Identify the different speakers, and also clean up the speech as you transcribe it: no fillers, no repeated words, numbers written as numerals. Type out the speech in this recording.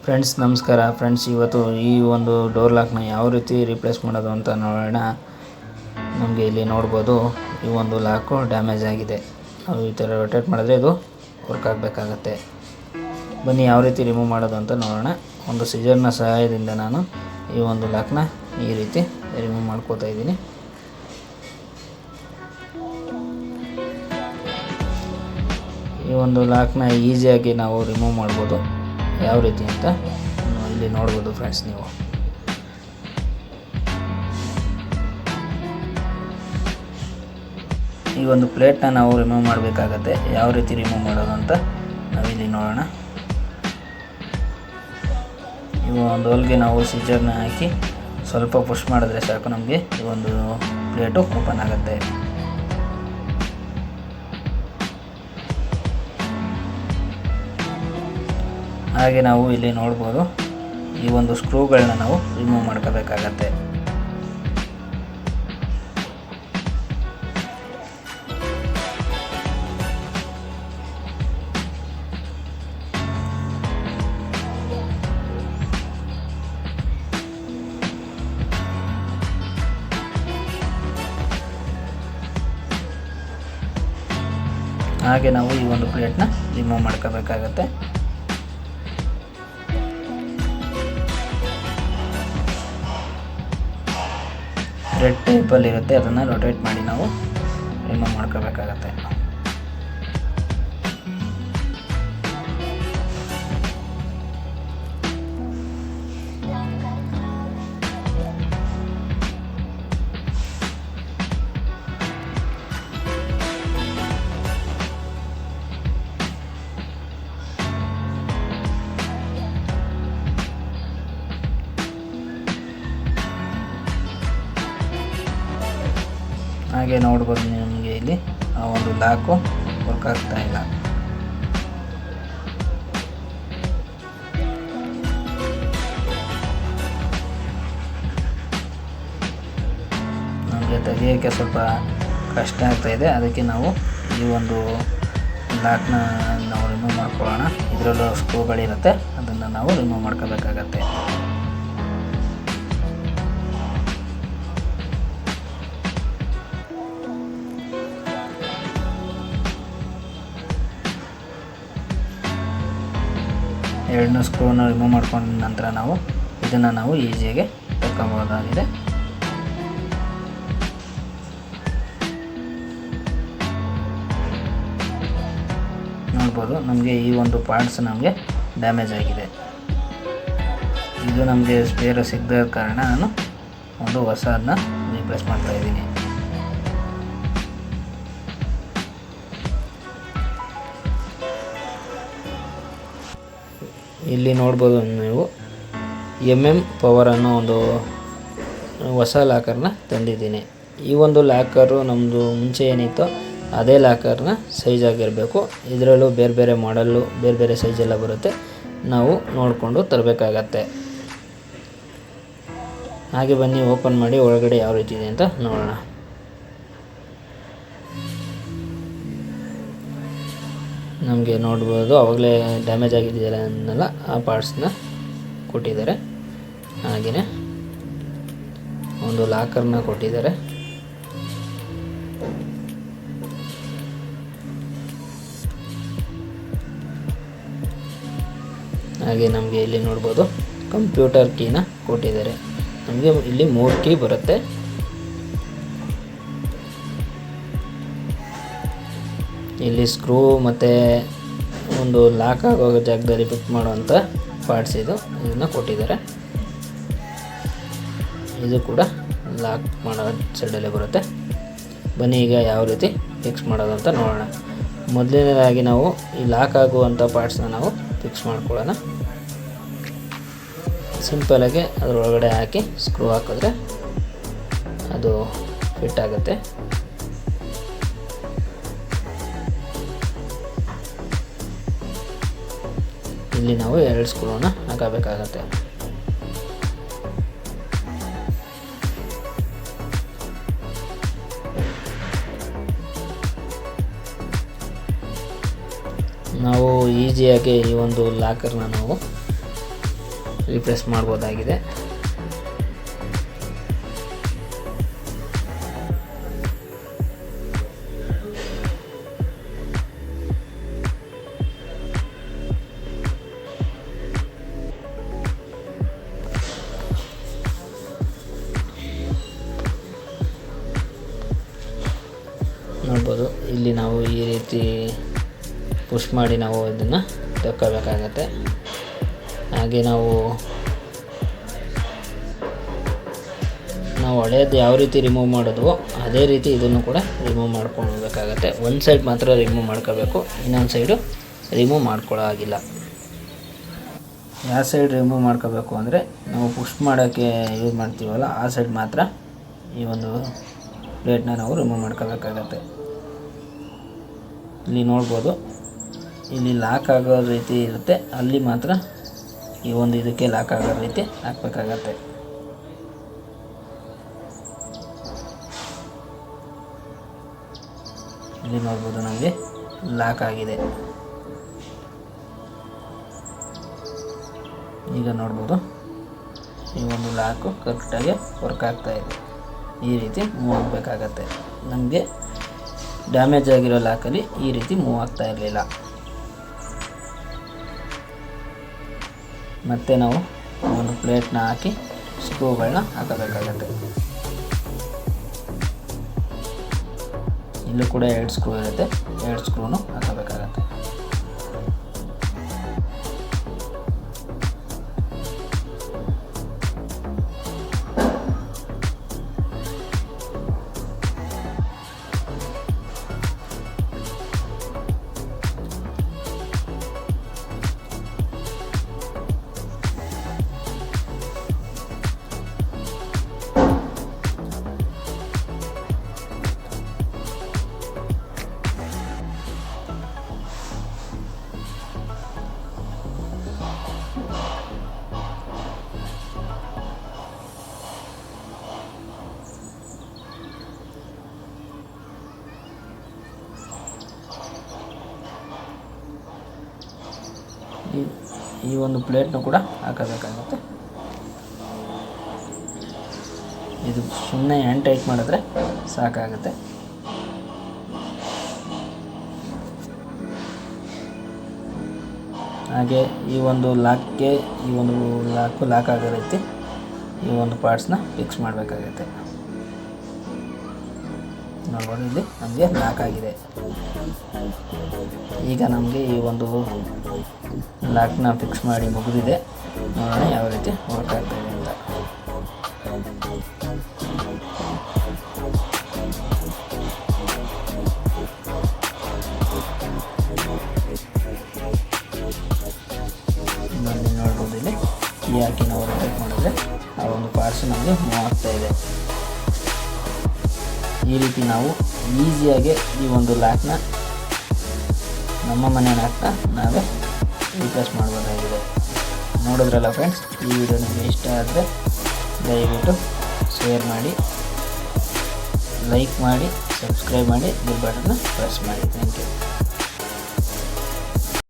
Speaker 1: Friends ನಮಸ್ಕಾರ friends, ಇವತ್ತು ಈ ಒಂದು ಡೋರ್ ಲಾಕ್ನ ಯಾವ ರೀತಿ ರಿಪ್ಲೇಸ್ ಮಾಡೋದು ಅಂತ ನೋಡೋಣ. ನಮಗೆ ಇಲ್ಲಿ ನೋಡ್ಬೋದು, ಈ ಒಂದು ಲಾಕು ಡ್ಯಾಮೇಜ್ ಆಗಿದೆ. ನಾವು ಈ ಥರ ರೊಟೇಟ್ ಮಾಡಿದ್ರೆ ಇದು ವರ್ಕ್ ಆಗಬೇಕಾಗತ್ತೆ. ಬನ್ನಿ ಯಾವ ರೀತಿ ರಿಮೂವ್ ಮಾಡೋದು ಅಂತ ನೋಡೋಣ. ಒಂದು ಸಿಜರ್ನ ಸಹಾಯದಿಂದ ನಾನು ಈ ಒಂದು ಲಾಕ್ನ ಈ ರೀತಿ ರಿಮೂವ್ ಮಾಡ್ಕೋತಾ ಇದ್ದೀನಿ. ಈ ಒಂದು ಲಾಕ್ನ ಈಸಿಯಾಗಿ ನಾವು ರಿಮೂವ್ ಮಾಡ್ಬೋದು. ಯಾವ ರೀತಿ ಅಂತ ಇಲ್ಲಿ ನೋಡ್ಬೋದು ಫ್ರೆಂಡ್ಸ್. ನೀವು ಈ ಒಂದು ಪ್ಲೇಟ್ನ ನಾವು ರಿಮೂವ್ ಮಾಡಬೇಕಾಗತ್ತೆ. ಯಾವ ರೀತಿ ರಿಮೂವ್ ಮಾಡೋದು ಅಂತ ನಾವಿಲ್ಲಿ ನೋಡೋಣ. ಈ ಒಂದು ಹೋಲ್ಗೆ ನಾವು ಸಿಜರ್ನ ಹಾಕಿ ಸ್ವಲ್ಪ ಪುಷ್ ಮಾಡಿದ್ರೆ ಸಾಕು, ನಮಗೆ ಈ ಒಂದು ಪ್ಲೇಟು ಓಪನ್ ಆಗುತ್ತೆ. ಹಾಗೆ ನಾವು ಇಲ್ಲಿ ನೋಡ್ಬೋದು, ಈ ಒಂದು ಸ್ಕ್ರೂಗಳನ್ನ ನಾವು ರಿಮೂವ್ ಮಾಡ್ಕೋಬೇಕಾಗತ್ತೆ. ಹಾಗೆ ನಾವು ಈ ಒಂದು ಪ್ಲೇಟ್ನ ರಿಮೂವ್ ಮಾಡ್ಕೋಬೇಕಾಗತ್ತೆ. ರೆಡ್ ಟೈಪಲ್ಲಿ ಇರುತ್ತೆ, ಅದನ್ನು ರೊಟೇಟ್ ಮಾಡಿ ನಾವು ರಿಮೂವ್ ಮಾಡ್ಕೋಬೇಕಾಗತ್ತೆ. ಹಾಗೆ ನೋಡ್ಬೋದು ನಿಮಗೆ ಇಲ್ಲಿ ಆ ಒಂದು ಲಾಕು ವರ್ಕ್ ಆಗ್ತಾ ಇಲ್ಲ. ನಮಗೆ ತೆಗಿಯೋಕ್ಕೆ ಸ್ವಲ್ಪ ಕಷ್ಟ ಆಗ್ತಾ ಇದೆ. ಅದಕ್ಕೆ ನಾವು ಈ ಒಂದು ಲಾಕ್ನ ನಾವು ರಿಮೂವ್ ಮಾಡ್ಕೊಳ್ಳೋಣ. ಇದರಲ್ಲೂ ಸ್ಕ್ರೂಗಳಿರುತ್ತೆ, ಅದನ್ನು ನಾವು ರಿಮೂವ್ ಮಾಡ್ಕೋಬೇಕಾಗತ್ತೆ. ಎರಡನ್ನೂ ಸ್ಕ್ರೂನ ರಿಮೂವ್ ಮಾಡ್ಕೊಂಡ ನಂತರ ನಾವು ಇದನ್ನು ನಾವು ಈಸಿಯಾಗಿ ತಗೊಬೋದಾಗಿದೆ. ನೋಡ್ಬೋದು, ನಮಗೆ ಈ ಒಂದು ಪಾರ್ಟ್ಸ್ ನಮಗೆ ಡ್ಯಾಮೇಜ್ ಆಗಿದೆ. ಇದು ನಮಗೆ ಸ್ಪೇರ್ ಸಿಗದ ಕಾರಣ ನಾನು ಒಂದು ಹೊಸದನ್ನ ರೀಪ್ಲೇಸ್ ಮಾಡ್ತಾ ಇದ್ದೀನಿ. ಇಲ್ಲಿ ನೋಡ್ಬೋದು ನೀವು ಪವರ್ ಅನ್ನೋ ಒಂದು ಹೊಸ ಲಾಕರ್ನ ತಂದಿದ್ದೀನಿ. ಈ ಒಂದು ಲಾಕರು ನಮ್ಮದು ಮುಂಚೆ ಏನಿತ್ತೋ ಅದೇ ಲಾಕರ್ನ ಸೈಜ್ ಆಗಿರಬೇಕು. ಇದರಲ್ಲೂ ಬೇರೆ ಬೇರೆ ಮಾಡಲ್ಲು, ಬೇರೆ ಬೇರೆ ಸೈಜೆಲ್ಲ ಬರುತ್ತೆ. ನಾವು ನೋಡಿಕೊಂಡು ತರಬೇಕಾಗತ್ತೆ. ಹಾಗೆ ಬನ್ನಿ ಓಪನ್ ಮಾಡಿ ಒಳಗಡೆ ಯಾವ ರೀತಿ ಇದೆ ಅಂತ ನೋಡೋಣ. ನಮಗೆ ನೋಡ್ಬೋದು, ಆವಾಗಲೇ ಡ್ಯಾಮೇಜ್ ಆಗಿದೆಯಲ್ಲ ಅನ್ನೆಲ್ಲ ಆ ಪಾರ್ಟ್ಸ್ನ ಕೊಟ್ಟಿದ್ದಾರೆ. ಹಾಗೆಯೇ ಒಂದು ಲಾಕರ್ನ ಕೊಟ್ಟಿದ್ದಾರೆ. ಹಾಗೆ ನಮಗೆ ಇಲ್ಲಿ ನೋಡ್ಬೋದು ಕಂಪ್ಯೂಟರ್ ಕೀನ ಕೊಟ್ಟಿದ್ದಾರೆ. ನಮಗೆ ಇಲ್ಲಿ 3 ಕೀ ಬರುತ್ತೆ. ಇಲ್ಲಿ ಸ್ಕ್ರೂ ಮತ್ತು ಒಂದು ಲಾಕ್ ಆಗೋ ಜಾಗದಲ್ಲಿ ಫಿಟ್ ಮಾಡುವಂಥ ಪಾರ್ಟ್ಸ್ ಇದನ್ನು ಕೊಟ್ಟಿದ್ದಾರೆ. ಇದು ಕೂಡ ಲಾಕ್ ಮಾಡೋ ಸೈಡಲ್ಲೇ ಬರುತ್ತೆ. ಬನ್ನಿ ಈಗ ಯಾವ ರೀತಿ ಫಿಕ್ಸ್ ಮಾಡೋದು ಅಂತ ನೋಡೋಣ. ಮೊದಲನೇದಾಗಿ ನಾವು ಈ ಲಾಕ್ ಆಗುವಂಥ ಪಾರ್ಟ್ಸ್ನ ನಾವು ಫಿಕ್ಸ್ ಮಾಡ್ಕೊಳ್ಳೋಣ. ಸಿಂಪಲಾಗಿ ಅದರೊಳಗಡೆ ಹಾಕಿ ಸ್ಕ್ರೂ ಹಾಕಿದ್ರೆ ಅದು ಫಿಟ್ ಆಗುತ್ತೆ. ಇಲ್ಲಿ ನಾವು 2 ಸ್ಕ್ರೂನ ಹಾಕಬೇಕಾಗತ್ತೆ. ನಾವು ಈಸಿಯಾಗಿ ಈ ಒಂದು ಲಾಕರ್ನ ನಾವು ರೀಪ್ಲೇಸ್ ಮಾಡ್ಬೋದಾಗಿದೆ. ನೋಡ್ಬೋದು, ಇಲ್ಲಿ ನಾವು ಈ ರೀತಿ ಪುಷ್ ಮಾಡಿ ನಾವು ಇದನ್ನು ತಕ್ಕೋಬೇಕಾಗತ್ತೆ. ಹಾಗೆ ನಾವು ಹಳೇದು ಯಾವ ರೀತಿ ರಿಮೂವ್ ಮಾಡೋದು ಅದೇ ರೀತಿ ಇದನ್ನು ಕೂಡ ರಿಮೂವ್ ಮಾಡ್ಕೊಳ್ಬೇಕಾಗತ್ತೆ. ಒಂದು ಸೈಡ್ ಮಾತ್ರ ರಿಮೂವ್ ಮಾಡ್ಕೋಬೇಕು, ಇನ್ನೊಂದು ಸೈಡು ರಿಮೂವ್ ಮಾಡ್ಕೊಳ್ಳೋ ಆಗಿಲ್ಲ. ಯಾವ ಸೈಡ್ ರಿಮೂವ್ ಮಾಡ್ಕೋಬೇಕು ಅಂದರೆ ನಾವು ಪುಷ್ ಮಾಡೋಕ್ಕೆ ಯೂಸ್ ಮಾಡ್ತೀವಲ್ಲ ಆ ಸೈಡ್ ಮಾತ್ರ ಈ ಒಂದು ಪ್ಲೇಟ್ನ ನಾವು ರಿಮೂವ್ ಮಾಡ್ಕೋಬೇಕಾಗತ್ತೆ. ಇಲ್ಲಿ ನೋಡ್ಬೋದು, ಇಲ್ಲಿ ಲಾಕ್ ಆಗೋ ರೀತಿ ಇರುತ್ತೆ, ಅಲ್ಲಿ ಮಾತ್ರ ಈ ಒಂದು ಇದಕ್ಕೆ ಲಾಕ್ ಆಗೋ ರೀತಿ ಹಾಕಬೇಕಾಗತ್ತೆ. ಇಲ್ಲಿ ನೋಡ್ಬೋದು ನಮಗೆ ಲಾಕ್ ಆಗಿದೆ. ಈಗ ನೋಡ್ಬೋದು ಈ ಒಂದು ಲಾಕು ಕರೆಕ್ಟಾಗಿ ವರ್ಕ್ ಆಗ್ತಾಯಿದೆ. ಈ ರೀತಿ ಮೂವ್ ಆಗಬೇಕಾಗತ್ತೆ. ನಮಗೆ ಡ್ಯಾಮೇಜ್ ಆಗಿರೋ ಲಾಕಲ್ಲಿ ಈ ರೀತಿ ಮೂವ್ ಆಗ್ತಾ ಇರಲಿಲ್ಲ. ಮತ್ತೆ ನಾವು ಒಂದು ಪ್ಲೇಟ್ನ ಹಾಕಿ ಸ್ಕ್ರೂಗಳನ್ನ ಹಾಕಬೇಕಾಗತ್ತೆ. ಇಲ್ಲೂ ಕೂಡ 2 ಸ್ಕ್ರೂ ಇರುತ್ತೆ, 2 ಸ್ಕ್ರೂನು ಹಾಕಬೇಕಾಗತ್ತೆ. ಈ ಒಂದು ಪ್ಲೇಟ್ನು ಕೂಡ ಹಾಕಬೇಕಾಗುತ್ತೆ. ಇದು ಸುಮ್ಮನೆ ಹ್ಯಾಂಡ್ ಟೈಟ್ ಮಾಡಿದ್ರೆ ಸಾಕಾಗುತ್ತೆ. ಹಾಗೆ ಈ ಒಂದು ಲಾಕ್ಗೆ ಈ ಒಂದು ಲಾಕ್ ಆಗೋ ರೀತಿ ಈ ಒಂದು ಪಾರ್ಟ್ಸ್ನ ಫಿಕ್ಸ್ ಮಾಡಬೇಕಾಗುತ್ತೆ. ನೋಡ್ಬೋದು, ಇಲ್ಲಿ ನಮಗೆ ಲಾಕ್ ಆಗಿದೆ. ಈಗ ನಮಗೆ ಈ ಒಂದು ಲಾಕ್ನ ಫಿಕ್ಸ್ ಮಾಡಿ ಮುಗಿದಿದೆ. ನೋಡೋಣ ಯಾವ ರೀತಿ ವರ್ಕ್ ಆಗ್ತಾಯಿದೆ ಅಂತ. ನೋಡ್ಬೋದು, ಇಲ್ಲಿ ಕೀ ಹಾಕಿ ನಾವು ರೊಟೇಟ್ ಮಾಡಿದ್ರೆ ಆ ಒಂದು ಪಾರ್ಟ್ಸ್ ನಮಗೆ ಮೂವ್ ಆಗ್ತಾಯಿದೆ. ಈ ರೀತಿ ನಾವು ಈಸಿಯಾಗಿ ಈ ಒಂದು ಲಾಕ್ನ ನಮ್ಮ ಮನೆ ಲಾಕ್ನ ನಾವೇ ರೀಪ್ಲೇಸ್ ಮಾಡ್ಬೋದಾಗಿದೆ. ನೋಡಿದ್ರಲ್ಲ ಫ್ರೆಂಡ್ಸ್, ಈ ವಿಡಿಯೋ ನಿಮಗೆ ಇಷ್ಟ ಆದರೆ ದಯವಿಟ್ಟು ಶೇರ್ ಮಾಡಿ, ಲೈಕ್ ಮಾಡಿ, ಸಬ್ಸ್ಕ್ರೈಬ್ ಮಾಡಿ, ಬೆಲ್ ಬಟನ್ನ ಪ್ರೆಸ್ ಮಾಡಿ. Thank you.